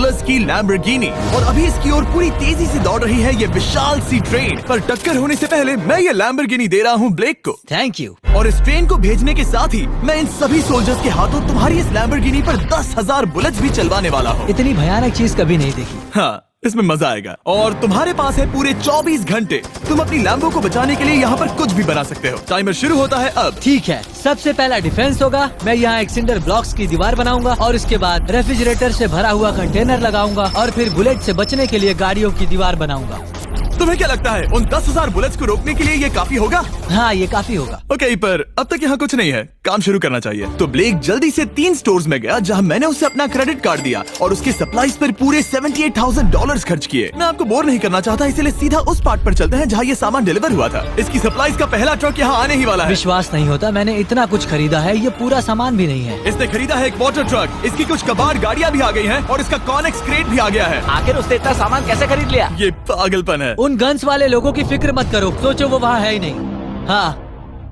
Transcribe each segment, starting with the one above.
Dollars की Lamborghini और अभी इसकी ओर पूरी तेजी से दौड़ रही है ये विशाल सी ट्रेन। पर टक्कर होने से पहले मैं ये लैम्बोर्गिनी दे रहा हूँ ब्लेक को। Thank you. और इस ट्रेन को भेजने के साथ ही मैं इन सभी सोल्जर्स के हाथों तुम्हारी इस लैम्बोर्गिनी पर 10,000 बुलेट्स भी चलवाने वाला हूँ। इतनी भयानक चीज कभी नहीं देखी। हाँ, इसमें मजा आएगा। और तुम्हारे पास है पूरे 24 घंटे। तुम अपनी लैम्बो को बचाने के लिए यहाँ पर कुछ भी बना सकते हो। टाइमर शुरू होता है अब। ठीक है, सबसे पहला डिफेंस होगा। मैं यहाँ एक सिंडर ब्लॉक्स की दीवार बनाऊंगा और इसके बाद रेफ्रिजरेटर से भरा हुआ कंटेनर लगाऊंगा और फिर बुलेट से बचने के लिए गाड़ियों की दीवार बनाऊंगा। तुम्हें क्या लगता है उन 10,000 बुलेट्स को रोकने के लिए ये काफी होगा? हाँ, ये काफी होगा। ओके, पर अब तक यहाँ कुछ नहीं है, काम शुरू करना चाहिए। तो ब्लेक जल्दी से 3 स्टोर्स में गया जहाँ मैंने उसे अपना क्रेडिट कार्ड दिया और उसके सप्लाईज पर पूरे $78,000 खर्च किए। मैं आपको बोर नहीं करना चाहता, इसलिए सीधा उस पार्ट पर चलते हैं जहाँ ये सामान डिलीवर हुआ था। इसकी सप्लाईज का पहला ट्रक यहाँ आने ही वाला है। विश्वास नहीं होता, मैंने इतना कुछ खरीदा है, ये पूरा सामान भी नहीं है। इसने खरीदा है एक वाटर ट्रक, इसकी कुछ कबाड़ गाड़ियाँ भी आ गई हैं और इसका कॉनेक्स क्रेट भी आ गया है। आखिर उसने इतना सामान कैसे खरीद लिया? ये पागलपन है। उन गन्स वाले लोगों की फिक्र मत करो, सोचो वो वहाँ है ही नहीं। हाँ,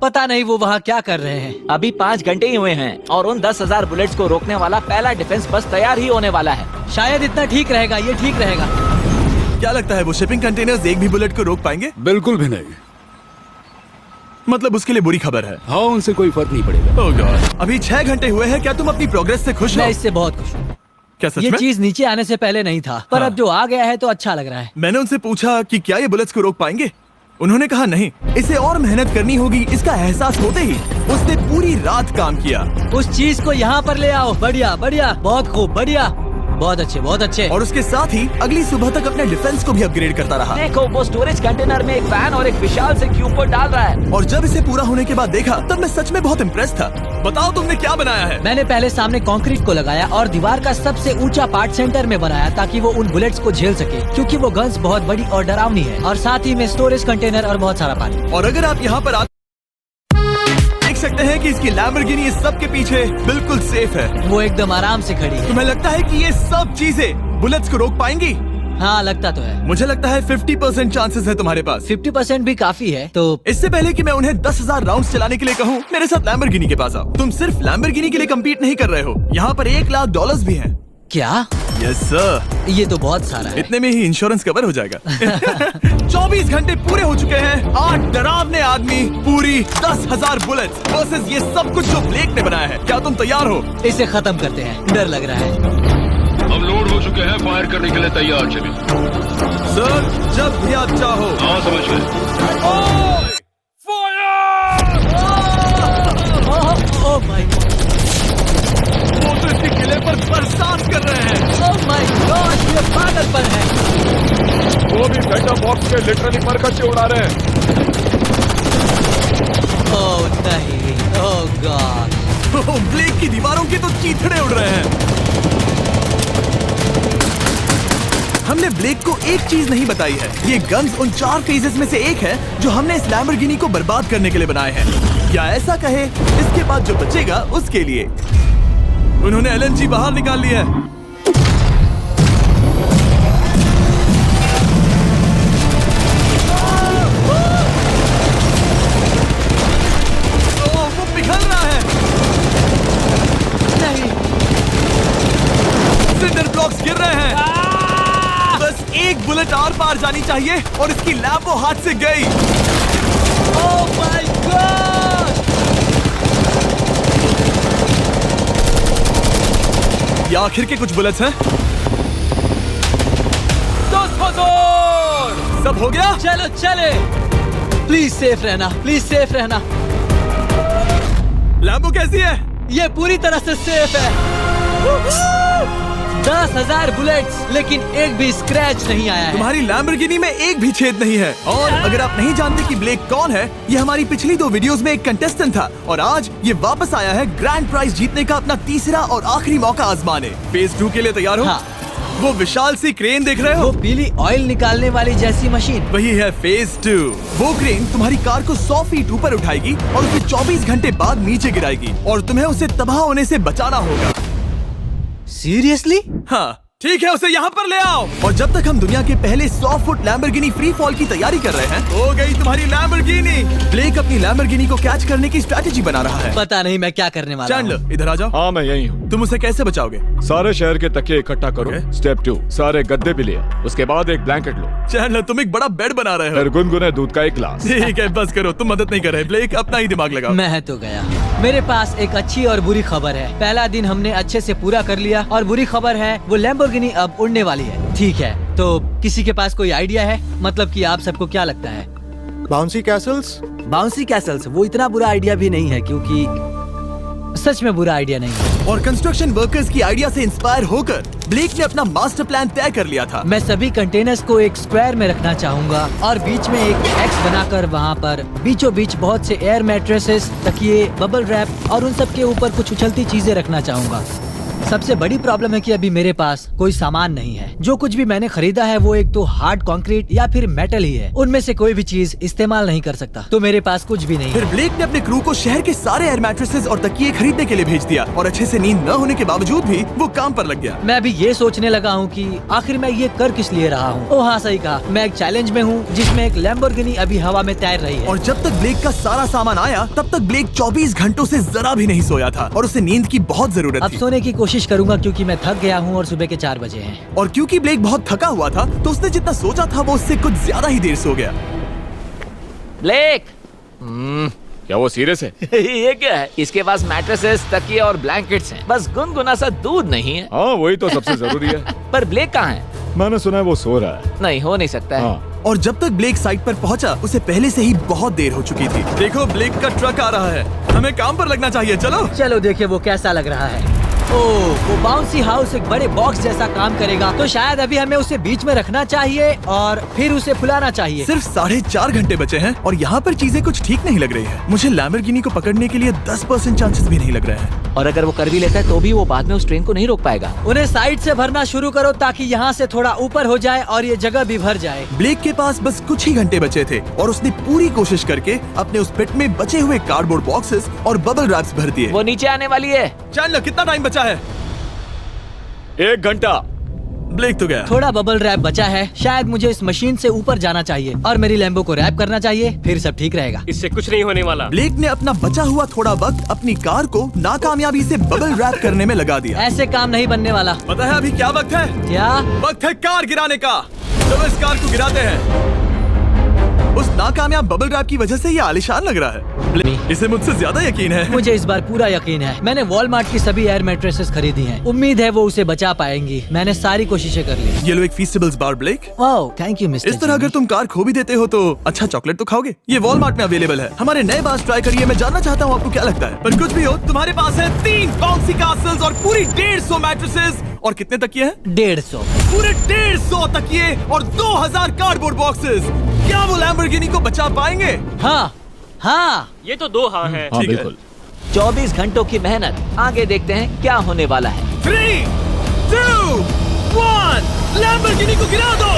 पता नहीं वो वहाँ क्या कर रहे हैं। अभी 5 घंटे ही हुए हैं और उन 10,000 बुलेट्स को रोकने वाला पहला डिफेंस बस तैयार ही होने वाला है। शायद इतना ठीक रहेगा, ये ठीक रहेगा। क्या लगता है वो शिपिंग कंटेनर्स एक भी बुलेट को रोक पाएंगे? बिल्कुल भी नहीं। मतलब उसके लिए बुरी खबर है। हाँ, उनसे कोई फर्क नहीं पड़ेगा। ओह गॉड, अभी 6 घंटे हुए हैं। क्या तुम अपनी प्रोग्रेस से खुश हो? मैं इससे बहुत खुश हूँ। क्या सच ये में? चीज नीचे आने से पहले नहीं था, पर हाँ। अब जो आ गया है तो अच्छा लग रहा है। मैंने उनसे पूछा कि क्या ये बुलेट्स को रोक पाएंगे। उन्होंने कहा नहीं, इसे और मेहनत करनी होगी। इसका एहसास होते ही उसने पूरी रात काम किया। उस चीज को यहाँ पर ले आओ। बढ़िया बढ़िया, बहुत खूब, बढ़िया, बहुत अच्छे, बहुत अच्छे। और उसके साथ ही अगली सुबह तक अपने डिफेंस को भी अपग्रेड करता रहा। देखो, वो स्टोरेज कंटेनर में एक फैन और एक विशाल से क्यूब को डाल रहा है। और जब इसे पूरा होने के बाद देखा तब मैं सच में बहुत इम्प्रेस था। बताओ तुमने क्या बनाया है? मैंने पहले सामने कंक्रीट को लगाया और दीवार का सबसे ऊंचा पार्ट सेंटर में बनाया ताकि वो उन बुलेट्स को झेल सके, क्योंकि वो गन्स बहुत बड़ी और डरावनी है। और साथ ही में स्टोरेज कंटेनर और बहुत सारा पानी। और अगर आप यहाँ पर देख सकते हैं कि इसकी लैम्बोर्गिनी इस सब के पीछे बिल्कुल सेफ है। वो एकदम आराम से खड़ी है। तुम्हें लगता है कि ये सब चीजें बुलेट्स को रोक पाएंगी? हाँ, लगता तो है। मुझे लगता है 50% चांसेस है तुम्हारे पास। 50% भी काफी है। तो इससे पहले कि मैं उन्हें 10,000 राउंड्स चलाने के लिए कहूँ, मेरे साथ लैम्बोर्गिनी के पास आओ। तुम सिर्फ लैम्बोर्गिनी के लिए कम्पीट नहीं कर रहे हो, यहाँ पर $1,00,000 भी हैं। क्या? Yes sir. ये तो बहुत सारा है। इतने में ही इंश्योरेंस कवर हो जाएगा। 24 घंटे पूरे हो चुके हैं। 8 डरावने आदमी, पूरी 10,000 बुलेट्स वर्सेस ये सब कुछ जो ब्लेक ने बनाया है। क्या तुम तैयार हो? इसे खत्म करते हैं, डर लग रहा है। हम लोड हो चुके हैं, फायर करने के लिए तैयार। चलिए सर, जब भी आप चाहो। हाँ, समझ गए। ओह माय गॉड, वो तो इसके किले पर बरसात कर रहे हैं। ओह माय गॉड, ये पागलपन है। वो भी सेटअप बॉक्स के लिटरली पर कच्चे उड़ा रहे हैं। ओह नहीं, ओह गॉड। ब्लेक की दीवारों की तो चीथड़े उड़ रहे हैं। हमने ब्लेक को एक चीज नहीं बताई है, ये गन्स उन 4 फेजेस में से एक है जो हमने इस लैम्बोर्गिनी को बर्बाद करने के लिए बनाए हैं। या ऐसा कहे, इसके बाद जो बचेगा उसके लिए। उन्होंने LNG बाहर निकाल लिया है। वो पिघल रहा है। नहीं, सिंडर ब्लॉक्स गिर रहे हैं। बस एक बुलेट आर पार जानी चाहिए और इसकी लैम्बो हाथ से गई। Oh my God. ये आखिर के कुछ बुलेट्स हैं। सब हो गया? चलो चले। प्लीज सेफ रहना, प्लीज सेफ रहना। लैम्बो कैसी है? ये पूरी तरह से सेफ है। 10,000 बुलेट्स, लेकिन एक भी स्क्रैच नहीं आया है। तुम्हारी लैम्बोर्गिनी में एक भी छेद नहीं है। और अगर आप नहीं जानते कि ब्लेक कौन है, ये हमारी पिछली 2 वीडियोस में एक कंटेस्टेंट था और आज ये वापस आया है ग्रैंड प्राइज जीतने का अपना तीसरा और आखिरी मौका आजमाने। फेज 2 के लिए तैयार हो? हाँ। वो विशाल सी क्रेन देख रहे हो? वो पीली ऑयल निकालने वाली जैसी मशीन। वही है फेज 2। वो क्रेन तुम्हारी कार को 100 फीट ऊपर उठाएगी और उसे 24 घंटे बाद नीचे गिराएगी और तुम्हें उसे तबाह होने से बचाना होगा। सीरियसली? हाँ, ठीक है, उसे यहाँ पर ले आओ। और जब तक हम दुनिया के पहले 100 फुट लैम्बोर्गिनी फ्री फॉल की तैयारी कर रहे हैं, हो गई तुम्हारी लैम्बोर्गिनी। ब्लेक अपनी लैम्बोर्गिनी को कैच करने की स्ट्रैटेजी बना रहा है। पता नहीं मैं क्या करने वाला हूँ। चैंडलर, इधर आ जाओ। हाँ, मैं यही हूँ। तुम उसे कैसे बचाओगे? सारे शहर के तकिए इकट्ठा करो। Okay. स्टेप 2, सारे गद्दे भी ले आओ। उसके बाद एक ब्लैंकेट लो। चैंडलर, तुम एक बड़ा बेड बना रहे हो। फिर गुनगुने दूध का एक गिलास। ठीक है, बस करो, तुम मदद नहीं कर रहे। ब्लेक, अपना ही दिमाग लगाओ। मैं तो गया। मेरे पास एक अच्छी और बुरी खबर है। पहला दिन हमने अच्छे से पूरा कर लिया और बुरी खबर है वो लैम्बोर्गिनी अब उड़ने वाली है। ठीक है, तो किसी के पास कोई आइडिया है? मतलब कि आप सबको क्या लगता है? Bouncy Castle's? बाउंसी कैसल्स वो इतना बुरा आइडिया भी नहीं है, क्योंकि सच में बुरा आइडिया नहीं है। और कंस्ट्रक्शन वर्कर्स की आइडिया से इंस्पायर होकर ब्लेक ने अपना मास्टर प्लान तय कर लिया था। मैं सभी कंटेनर्स को एक स्क्वायर में रखना चाहूंगा और बीच में एक एक्स बनाकर वहाँ पर बीचों बीच बहुत से एयर मैट्रेसेस, तकिए, बबल रैप और उन सब के ऊपर कुछ उछलती चीजें रखना चाहूंगा। सबसे बड़ी प्रॉब्लम है कि अभी मेरे पास कोई सामान नहीं है। जो कुछ भी मैंने खरीदा है वो एक तो हार्ड कंक्रीट या फिर मेटल ही है। उनमें से कोई भी चीज इस्तेमाल नहीं कर सकता, तो मेरे पास कुछ भी नहीं फिर है। ब्लेक ने अपने क्रू को शहर के सारे एयर मैट्रेसेस और तकिए खरीदने के लिए भेज दिया और अच्छे से नींद न होने के बावजूद भी वो काम पर लग गया। मैं अभी ये सोचने लगा हूँ कि आखिर मैं ये कर किस लिए रहा हूँ। ओह हाँ, सही कहा। मैं एक चैलेंज में हूँ जिसमें एक लैम्बोर्गिनी अभी हवा में तैर रही है। और जब तक ब्लेक का सारा सामान आया तब तक ब्लेक 24 घंटों से जरा भी नहीं सोया था और उसे नींद की बहुत जरूरत अब थी। सोने की कोशिश करूंगा क्योंकि मैं थक गया हूँ और सुबह के 4 बजे हैं। और क्योंकि ब्लेक बहुत थका हुआ था तो उसने जितना सोचा था वो उससे कुछ ज्यादा ही देर सो गया। ब्लेक क्या वो सीरियस है? ये क्या है? इसके पास मैट्रेसेस, तकिए और ब्लैंकेट्स हैं। बस गुनगुना सा दूध नहीं है। हाँ, वही तो सबसे जरूरी है। पर ब्लेक कहाँ है? मैंने सुना है वो सो रहा है। नहीं, हो नहीं सकता है। हाँ। और जब तक ब्लेक साइट पर पहुंचा उसे पहले से ही बहुत देर हो चुकी थी। देखो, ब्लेक का ट्रक आ रहा है, हमें काम पर लगना चाहिए। चलो चलो देखिए वो कैसा लग रहा है। ओह, वो बाउंसी हाउस एक बड़े बॉक्स जैसा काम करेगा, तो शायद अभी हमें उसे बीच में रखना चाहिए और फिर उसे फुलाना चाहिए। सिर्फ 4.5 घंटे बचे हैं और यहाँ पर चीजें कुछ ठीक नहीं लग रही है। मुझे लैम्बोर्गिनी को पकड़ने के लिए 10% चांसेस भी नहीं लग रहे हैं। और अगर वो कर भी लेता है तो भी वो बाद में उस ट्रेन को नहीं रोक पाएगा। उन्हें साइड से भरना शुरू करो ताकि यहाँ से थोड़ा ऊपर हो जाए और ये जगह भी भर जाए। ब्लेक के पास बस कुछ ही घंटे बचे थे और उसने पूरी कोशिश करके अपने उस पिट में बचे हुए कार्डबोर्ड बॉक्सेस और बबल रैप्स भर दिए। वो नीचे आने वाली है। चैंडलर, कितना टाइम बचा है? 1 घंटा। ब्लेक तो गया। थोड़ा बबल रैप बचा है। शायद मुझे इस मशीन से ऊपर जाना चाहिए और मेरी लैम्बो को रैप करना चाहिए, फिर सब ठीक रहेगा। इससे कुछ नहीं होने वाला। ब्लेक ने अपना बचा हुआ थोड़ा वक्त अपनी कार को नाकामयाबी से बबल रैप करने में लगा दिया। ऐसे काम नहीं बनने वाला। पता है अभी क्या वक्त है? क्या? वक्त है कार गिराने का। चलो इस कार को गिराते हैं। उस नाकामयाब बबल रैप की वजह से ये आलिशान लग रहा है। ब्लेक, इसे मुझसे ज्यादा यकीन है। मुझे इस बार पूरा यकीन है। मैंने वॉलमार्ट की सभी एयर मैट्रेसेस खरीदी हैं। उम्मीद है वो उसे बचा पाएंगी। मैंने सारी कोशिशें कर ली। ये लो एक Feastables bar Blake. Oh, thank you mister. इस तरह अगर तुम कार खो भी देते हो तो अच्छा चॉकलेट तो खाओगे। ये वॉलमार्ट में अवेलेबल है। हमारे नए बार ट्राई करिए। मैं जानना चाहता हूँ आपको क्या लगता है। पर कुछ भी हो, तुम्हारे पास है 3 बाउंसी कासल्स और पूरी 150 मैट्रेसेस और कितने तकिए हैं? 150। पूरे 150 तकिए और 2000 कार्डबोर्ड बॉक्सेस। क्या वो लैम्बोर्गिनी को बचा पाएंगे? हाँ हाँ। ये तो 2 हाँ हैं। हाँ, ठीक है। बिल्कुल। 24 घंटों की मेहनत। आगे देखते हैं क्या होने वाला है। 3, 2, 1, लैम्बोर्गिनी को गिरा दो।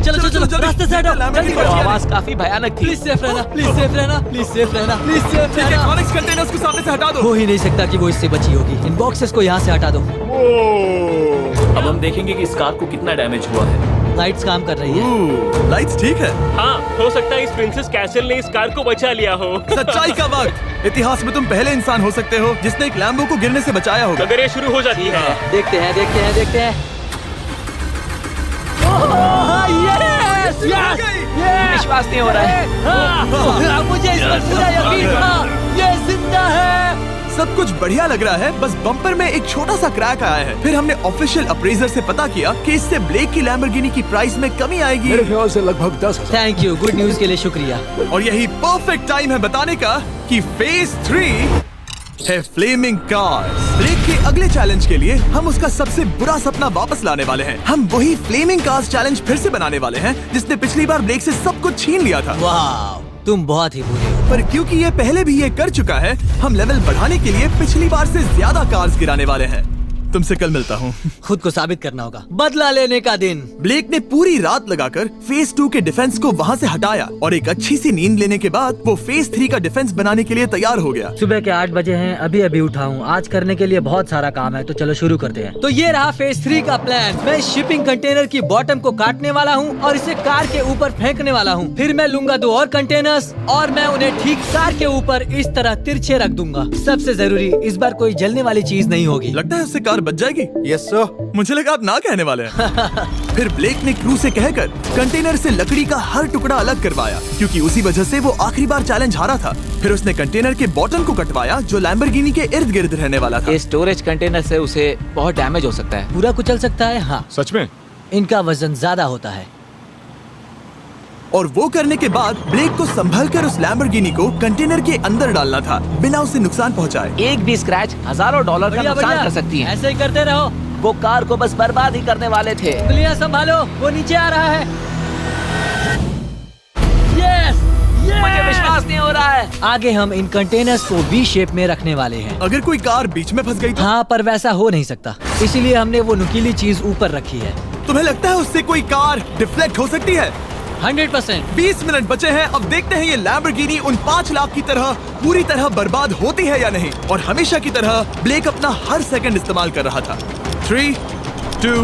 चलो चलो चलो, रास्ते से हटो। जल्दी वो करो। आवाज काफी भयानक थी। प्लीज सेफ रहना, प्लीज सेफ रहना, प्लीज सेफ रहना, प्लीज सेफ ठीक है, रहना। कॉनिक्स कंटेनर्स को सामने से हटा दो। हो ही नहीं सकता कि वो इससे बची होगी। इन बॉक्सेस को यहाँ से हटा दो। अब हम देखेंगे कि इस कार को कितना डैमेज हुआ है। लाइट्स काम कर रही है। लाइट्स ठीक है। हाँ, हो सकता है इस प्रिंसेस कैसल ने इस कार को बचा लिया हो। सच्चाई का वक्त। इतिहास में तुम पहले इंसान हो सकते हो जिसने एक लैम्बो को गिरने से बचाया होगा। अगर ये शुरू हो जाती है। देखते हैं देखते हैं देखते हैं। Yes yes yes. विश्वास नहीं हो रहा है। हाँ, मुझे इस पर पूरा यकीन था। ये जिंदा है। सब कुछ बढ़िया लग रहा है, बस बम्पर में एक छोटा सा क्रैक आया है। फिर हमने ऑफिशियल अप्रेजर से पता किया कि इससे ब्लेक की लैम्बोर्गिनी की प्राइस में कमी आएगी। मेरे ख्याल से लगभग 10,000। थैंक यू, गुड न्यूज के लिए शुक्रिया। और यही परफेक्ट टाइम है बताने का कि फेज 3 है फ्लेमिंग कार्स। ब्लेक के अगले चैलेंज के लिए हम उसका सबसे बुरा सपना वापस लाने वाले हैं। हम वही फ्लेमिंग कार्स चैलेंज फिर से बनाने वाले हैं जिसने पिछली बार ब्लेक से सब कुछ छीन लिया था। वाह, तुम बहुत ही बुरे हो। पर क्योंकि ये पहले भी ये कर चुका है, हम लेवल बढ़ाने के लिए पिछली बार से ज्यादा कार्स गिराने वाले हैं। तुमसे कल मिलता हूँ। खुद को साबित करना होगा। बदला लेने का दिन। ब्लेक ने पूरी रात लगाकर फेज 2 के डिफेंस को वहाँ से हटाया और एक अच्छी सी नींद लेने के बाद वो फेज 3 का डिफेंस बनाने के लिए तैयार हो गया। सुबह के 8 बजे हैं, अभी अभी उठा हूँ। आज करने के लिए बहुत सारा काम है, तो चलो शुरू करते हैं। तो ये रहा फेज 3 का प्लान। मैं शिपिंग कंटेनर की बॉटम को काटने वाला हूँ और इसे कार के ऊपर फेंकने वाला हूँ। फिर मैं लूंगा 2 और कंटेनर्स और मैं उन्हें ठीक कार के ऊपर इस तरह तिरछे रख दूंगा। सबसे जरूरी, इस बार कोई जलने वाली चीज नहीं होगी। लगता है उससे कार बच जाएगी। Yes, sir. मुझे लगा आप ना कहने वाले हैं। फिर ब्लेक ने क्रू से कहकर कंटेनर से लकड़ी का हर टुकड़ा अलग करवाया, क्योंकि उसी वजह से वो आखिरी बार चैलेंज हारा था। फिर उसने कंटेनर के बॉटम को कटवाया जो लैम्बोर्गिनी के इर्द गिर्द रहने वाला था। इस स्टोरेज कंटेनर से उसे बहुत डैमेज हो सकता है। पूरा कुचल सकता है। हाँ, सच में? इनका वजन ज्यादा होता है। और वो करने के बाद ब्लेक को संभलकर उस लैम्बोर्गिनी को कंटेनर के अंदर डालना था, बिना उसे नुकसान पहुंचाए। एक भी स्क्रैच हजारों डॉलर का बढ़िया, नुकसान बढ़िया। कर सकती है। ऐसे ही करते रहो। वो कार को बस बर्बाद ही करने वाले थे। उंगलियां संभालो, वो नीचे आ रहा है। यस, मुझे विश्वास नहीं हो रहा है। आगे हम इन कंटेनर्स को वी शेप में रखने वाले हैं। अगर कोई कार बीच में फंस गई तो? हाँ, पर वैसा हो नहीं सकता, इसीलिए हमने वो नुकीली चीज ऊपर रखी है। तुम्हें लगता है उससे कोई कार डिफ्लेक्ट हो सकती है? 100%। 20 मिनट बचे हैं। अब देखते हैं ये लैम्बोर्गिनी उन 5 लाख की तरह पूरी तरह बर्बाद होती है या नहीं। और हमेशा की तरह ब्लेक अपना हर सेकंड इस्तेमाल कर रहा था। 3, 2,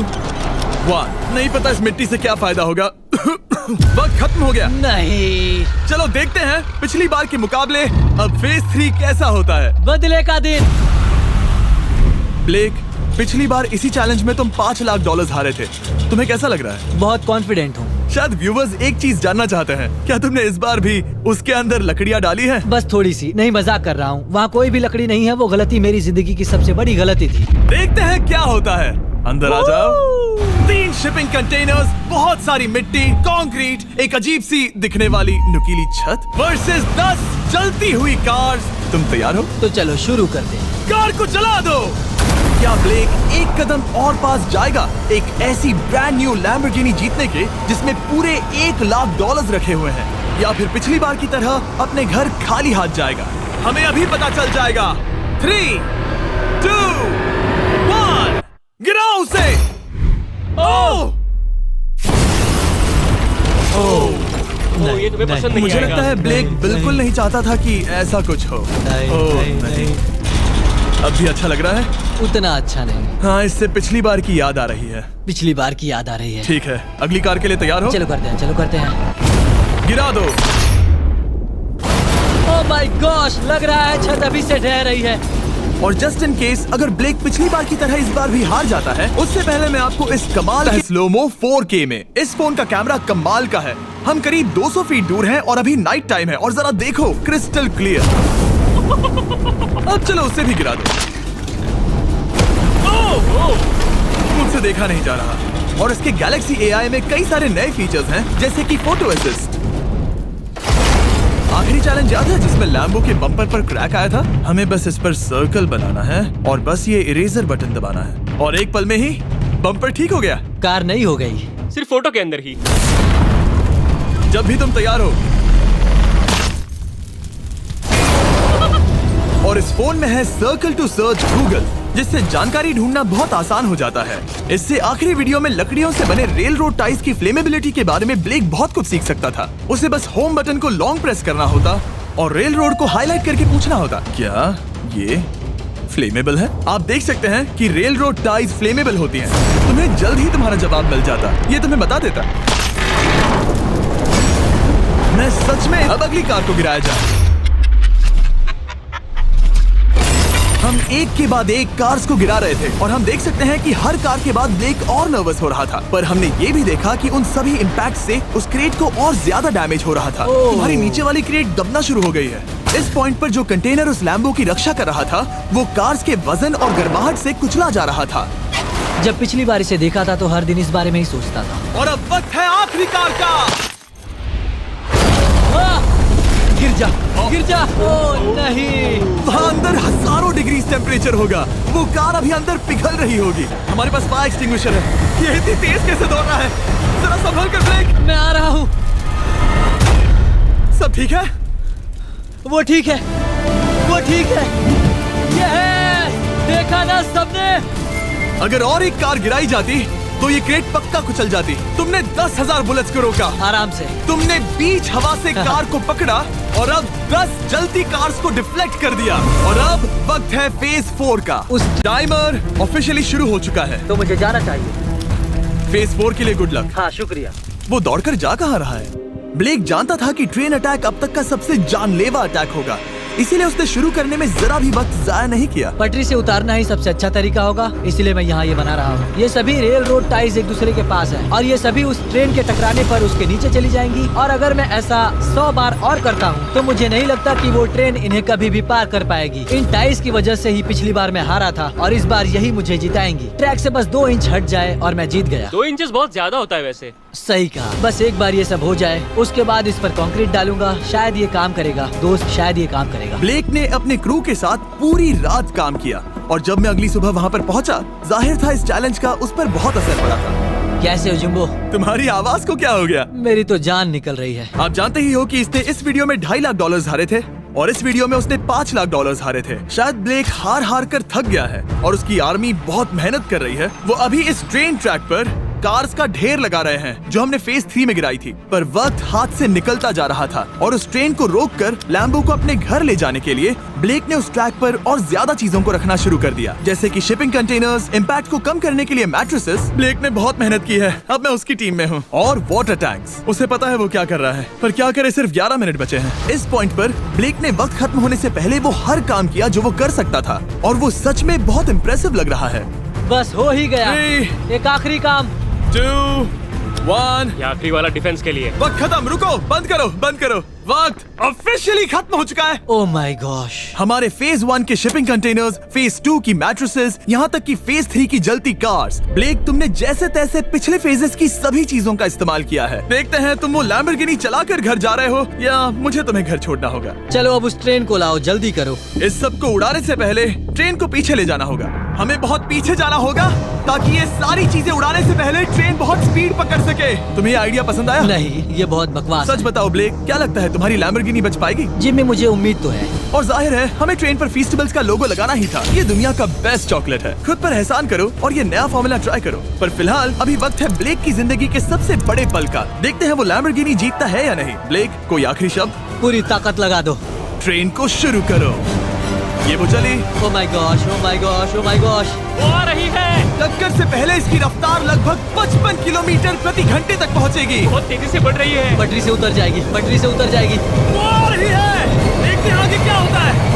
1। नहीं पता इस मिट्टी से क्या फायदा होगा। वक्त खत्म हो गया। नहीं, चलो देखते हैं पिछली बार के मुकाबले अब फेज 3 कैसा होता है। बदले का दिन। ब्लेक, पिछली बार इसी चैलेंज में तुम $5 लाख हारे थे। तुम्हें कैसा लग रहा है? बहुत कॉन्फिडेंट हूँ। शायद व्यूवर्स एक चीज जानना चाहते हैं, क्या तुमने इस बार भी उसके अंदर लकड़ियाँ डाली हैं? बस थोड़ी सी, नहीं मजाक कर रहा हूँ। वहाँ कोई भी लकड़ी नहीं है। वो गलती मेरी जिंदगी की सबसे बड़ी गलती थी। देखते हैं क्या होता है। अंदर आ जाओ। 3 शिपिंग कंटेनर्स, बहुत सारी मिट्टी, कंक्रीट, एक अजीब सी दिखने वाली नुकीली छत वर्सेस 10 चलती हुई कार्स। तुम तैयार हो? तो चलो शुरू करते हैं। कार को चला दो। क्या ब्लेक एक कदम और पास जाएगा एक ऐसी ब्रांड न्यू लैम्बोर्गिनी जीतने के जिसमें पूरे $1 लाख रखे हुए हैं, या फिर पिछली बार की तरह अपने घर खाली हाथ जाएगा? हमें अभी पता चल जाएगा। 3, 2, 1, गिराओ उसे। ओह! ओ, ये तुम्हें पसंद नहीं मुझे आएगा। लगता है ब्लेक बिल्कुल नहीं चाहता था कि ऐसा कुछ हो। ओह, नहीं। अब भी अच्छा लग रहा है? उतना अच्छा नहीं। हाँ, इससे पिछली बार की याद आ रही है। पिछली बार की याद आ रही है। ठीक है, अगली कार के लिए तैयार हो? चलो करते हैं, चलो करते हैं। गिरा दो। ओह माय गॉश, लग रहा है छत अभी से ढह रही है। और जस्ट इन केस अगर ब्लेक पिछली बार की तरह इस बार भी हार जाता है, उससे पहले मैं आपको इस कमाल के स्लोमो 4K में, इस फोन का कैमरा कमाल का है। हम करीब 200 फीट दूर हैं और अभी नाइट टाइम है और जरा देखो, क्रिस्टल क्लियर। अब चलो उसे भी गिरा दो। मुझसे देखा नहीं जा रहा। और इसके गैलेक्सी AI में कई सारे नए फीचर्स हैं, जैसे कि फोटो असिस्ट। आखिरी चैलेंज याद है जिसमें लैम्बो के बम्पर पर क्रैक आया था? हमें बस इस पर सर्कल बनाना है और बस ये इरेजर बटन दबाना है और एक पल में ही बम्पर ठीक हो गया। कार नई हो गई। सिर्फ फोटो के अंदर ही। जब भी तुम तैयार हो। और इस फोन में है सर्कल टू सर्च गूगल, जिससे जानकारी ढूंढना बहुत आसान हो जाता है। इससे आखिरी वीडियो में लकड़ियों से बने रेल रोड टाइज की फ्लेमेबिलिटी के बारे में ब्लेक बहुत कुछ सीख सकता था। उसे बस होम बटन को लॉन्ग प्रेस करना होता और रेल रोड को हाईलाइट करके पूछना होता, क्या ये फ्लेमेबल है? आप देख सकते हैं कि रेल रोड टाइज फ्लेमेबल होती हैं। तुम्हें जल्द ही तुम्हारा जवाब मिल जाता। ये तुम्हें बता देता। मैं सच में अब अगली कार को गिराया जाए। हम एक के बाद एक कार्स को गिरा रहे थे और हम देख सकते हैं कि हर कार के बाद ब्लेक और नर्वस हो रहा था, पर हमने ये भी देखा कि उन सभी इम्पैक्ट से उस क्रेट को और ज्यादा डैमेज हो रहा था। तुम्हारी नीचे वाली क्रेट दबना शुरू हो गई है। इस पॉइंट पर जो कंटेनर उस लैम्बो की रक्षा कर रहा था, वो कार्स के वजन और गर्माहट से कुचला जा रहा था। जब पिछली बार इसे देखा था तो हर दिन इस बारे में ही सोचता था। और अब वक्त है आखिरी कार का। गिर जा, गिर जा। ओह नहीं, वहाँ अंदर हजारों डिग्री टेम्परेचर होगा। वो कार अभी अंदर पिघल रही होगी। हमारे पास फायर एक्सटिंग्विशर है। ये इतनी तेज कैसे दौड़ रहा है? जरा संभल कर ब्लेक। मैं आ रहा हूँ। सब ठीक है? वो ठीक है, वो ठीक है। ये है, देखा ना सबने? अगर और एक कार गिराई जाती तो ये क्रेट पक्का कुचल जाती। तुमने 10,000 बुलेट्स को रोका, आराम से। तुमने बीच हवा से कार को पकड़ा और अब 10 जलती कार्स को डिफ्लेक्ट कर दिया। और अब वक्त है फेज 4 का। टाइमर ऑफिशियली शुरू हो चुका है। तो मुझे जाना चाहिए। फेज 4 के लिए गुड लक। हाँ, शुक्रिया। वो दौड़कर जा कहाँ रहा है? ब्लेक जानता था कि ट्रेन अटैक अब तक का सबसे जानलेवा अटैक होगा, इसीलिए उसने शुरू करने में जरा भी वक्त जाया नहीं किया। पटरी से उतारना ही सबसे अच्छा तरीका होगा, इसलिए मैं यहाँ ये बना रहा हूँ। ये सभी रेल रोड टाइज एक दूसरे के पास हैं और ये सभी उस ट्रेन के टकराने पर उसके नीचे चली जाएंगी। और अगर मैं ऐसा 100 बार और करता हूँ तो मुझे नहीं लगता कि वो ट्रेन इन्हें कभी भी पार कर पाएगी। इन टाइज की वजह से ही पिछली बार मैं हारा था और इस बार यही मुझे जिताएंगी। ट्रैक से बस 2 इंच हट जाए और मैं जीत गया। 2 इंचेस बहुत ज्यादा होता है वैसे। सही कहा। बस एक बार ये सब हो जाए, उसके बाद इस पर कंक्रीट डालूंगा। शायद ये काम करेगा दोस्त, शायद ये काम करेगा। ब्लेक ने अपने क्रू के साथ पूरी रात काम किया और जब मैं अगली सुबह वहाँ पर पहुँचा, जाहिर था इस चैलेंज का उस पर बहुत असर पड़ा था। कैसे हो जिम्बो? तुम्हारी आवाज को क्या हो गया? मेरी तो जान निकल रही है। आप जानते ही हो कि इसने इस वीडियो में $2.5 लाख हारे थे और इस वीडियो में उसने $5 लाख हारे थे। शायद ब्लेक हार हार कर थक गया है और उसकी आर्मी बहुत मेहनत कर रही है। वो अभी इस ट्रेन ट्रैक पर कार्स का ढेर लगा रहे हैं जो हमने फेज 3 में गिराई थी, पर वक्त हाथ से निकलता जा रहा था और उस ट्रेन को रोककर लैम्बो को अपने घर ले जाने के लिए ब्लेक ने उस ट्रैक पर और ज्यादा चीजों को रखना शुरू कर दिया, जैसे कि शिपिंग कंटेनर्स, इम्पैक्ट को कम करने के लिए मैट्रेसेस। ब्लेक ने बहुत मेहनत की है, अब मैं उसकी टीम में हूँ। और वाटर टैंक्स, उसे पता है वो क्या कर रहा है, पर क्या करे, सिर्फ 11 मिनट बचे हैं। इस पॉइंट पर ब्लेक ने वक्त खत्म होने से पहले वो हर काम किया जो वो कर सकता था और वो सच में बहुत इम्प्रेसिव लग रहा है। बस हो ही गया। 3, एक आखिरी काम। 2, 1। ये आखिरी वाला डिफेंस के लिए। वक्त खत्म, रुको, बंद करो, बंद करो। वक्त ऑफिशियली खत्म हो चुका है। Oh my gosh. हमारे फेज 1 के शिपिंग कंटेनर्स, फेज 2 की मैट्रेसेस, यहाँ तक कि फेज 3 की जलती कार्स। ब्लेक, तुमने जैसे तैसे पिछले फेजेस की सभी चीजों का इस्तेमाल किया है। देखते हैं तुम वो लैम्बोर्गिनी चलाकर घर जा रहे हो या मुझे तुम्हें घर छोड़ना होगा। चलो अब उस ट्रेन को लाओ, जल्दी करो। इस सब को उड़ाने से पहले ट्रेन को पीछे ले जाना होगा। हमें बहुत पीछे जाना होगा ताकि ये सारी चीजें उड़ाने से पहले ट्रेन बहुत स्पीड पकड़ सके। तुम्हें ये आइडिया पसंद आया? नहीं, ये बहुत बकवास सच बताओ ब्लेक, क्या लगता है तुम्हारी लैम्बोर्गिनी बच पाएगी? जिम्मी, मुझे उम्मीद तो है। और जाहिर है हमें ट्रेन पर फेस्टिवल्स का लोगो लगाना ही था। ये दुनिया का बेस्ट चॉकलेट है। खुद पर एहसान करो और ये नया फॉर्मूला ट्राई करो। पर फिलहाल अभी वक्त है ब्लेक की जिंदगी के सबसे बड़े पल का। देखते हैं वो लैम्बोर्गिनी जीतता है या नहीं। ब्लेक, कोई आखिरी शब्द? पूरी ताकत लगा दो। ट्रेन को शुरू करो। ये वो चली। Oh my gosh, oh my gosh, oh my gosh. वो आ रही है। टक्कर से पहले इसकी रफ्तार लगभग 55 किलोमीटर प्रति घंटे तक पहुंचेगी। बहुत तेजी से बढ़ रही है। पटरी से उतर जाएगी, पटरी से उतर जाएगी। वो आ रही है। देखते हैं आगे क्या होता है।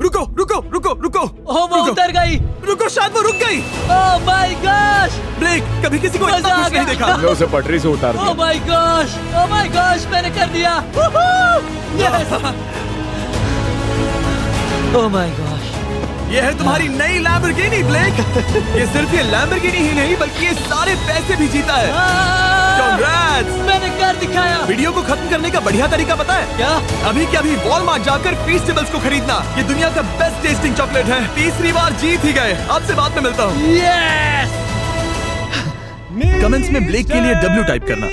रुको रुको रुको रुको। ओह, वो उतर गई। रुको, शायद वो रुक गई। Oh my gosh. ब्लेक, कभी किसी को इतना मजा आ खुश नहीं गया। देखा। हमने उसे पटरी से उतार ओह दिया। My gosh, oh my gosh, मैंने कर दिया। यस। Oh my gosh. ये है तुम्हारी नई लैम्बोर्गिनी ब्लेक। ये सिर्फ ये लैम्बोर्गिनी ही नहीं बल्कि ये सारे पैसे भी जीता है। Congrats! मैंने कर दिखाया। वीडियो को खत्म करने का बढ़िया तरीका पता है क्या? अभी के अभी वॉलमार्ट जाकर फेस्टिवल्स को खरीदना। ये दुनिया का बेस्ट टेस्टिंग चॉकलेट है। तीसरी बार जीत ही गए। आपसे बाद में मिलता हूँ। यस। कमेंट्स में ब्लेक के लिए W टाइप करना।